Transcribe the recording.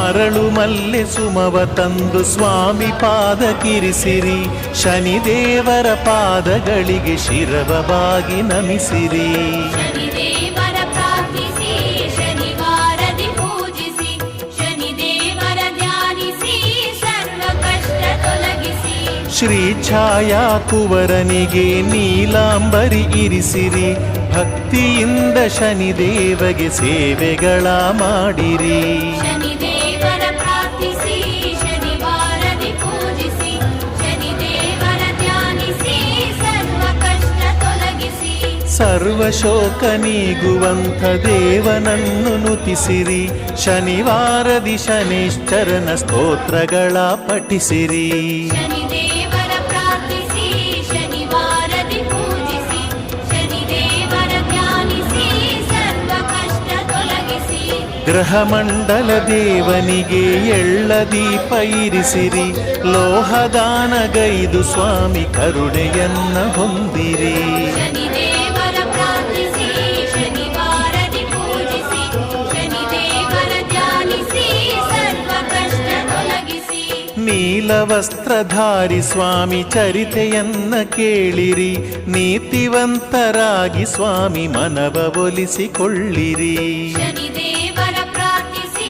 ಅರಳು ಮಲ್ಲೆ ಸುಮವ ತಂದು ಸ್ವಾಮಿ ಪಾದಕ್ಕಿರಿಸಿರಿ. ಶನಿದೇವರ ಪಾದಗಳಿಗೆ ಶಿರವ ಬಾಗಿ ನಮಿಸಿರಿ. ಶನಿದೇವರ ಪ್ರಾರ್ಥಿಸಿ ಶನಿವಾರದಿ ಪೂಜಿಸಿ, ಶನಿದೇವರ ಧ್ಯಾನಿಸಿ ಸರ್ವ ಕಷ್ಟ ತೊಲಗಿಸಿ. ಶ್ರೀ ಛಾಯಾ ಕುವರನಿಗೆ ನೀಲಾಂಬರಿ ಇರಿಸಿರಿ. ಭಕ್ತಿಯಿಂದ ಶನಿದೇವಗೆ ಸೇವೆಗಳ ಮಾಡಿರಿ. ಶನಿದೇವರ ಪ್ರಾರ್ಥಿಸಿ ಶನಿವಾರದಿ ಪೂಜಿಸಿ, ಶನಿದೇವರ ಧ್ಯಾನಿಸಿ ಸರ್ವ ಕಷ್ಟ ತೊಲಗಿಸಿ. ಸರ್ವ ಶೋಕ ನೀಗುವಂಥ ದೇವನನ್ನು ನುತಿಸಿರಿ. ಶನಿವಾರದಿ ಶನಿಶ್ಚರನ ಸ್ತೋತ್ರಗಳ ಪಠಿಸಿರಿ. ಶನಿದೇವರ ಪ್ರಾರ್ಥಿಸಿ ಶನಿವಾರದಿ ಪೂಜಿಸಿ, ಶನಿದೇವರ ಧ್ಯಾನಿಸಿ ಸರ್ವ ಕಷ್ಟ ತೊಲಗಿಸಿ. ಗ್ರಹಮಂಡಲ ದೇವನಿಗೆ ಎಳ್ಳ ದೀಪ ಇರಿಸಿರಿ. ಲೋಹದಾನಗೈದು ಸ್ವಾಮಿ ಕರುಣೆಯನ್ನ ಹೊಂದಿರಿ. ಶನಿದೇವರ ಪ್ರಾರ್ಥಿಸಿ ಶನಿವಾರದಿ ಪೂಜಿಸಿ, ಶನಿದೇವರ ಧ್ಯಾನಿಸಿ ಸರ್ವ ಕಷ್ಟ ತೊಲಗಿಸಿ. ನೀಲವಸ್ತ್ರಧಾರಿ ಸ್ವಾಮಿ ಚರಿತೆಯನ್ನ ಕೇಳಿರಿ. ನೀತಿವಂತರಾಗಿ ಸ್ವಾಮಿ ಮನವ ಒಲಿಸಿಕೊಳ್ಳಿರಿ. ಶನಿದೇವರ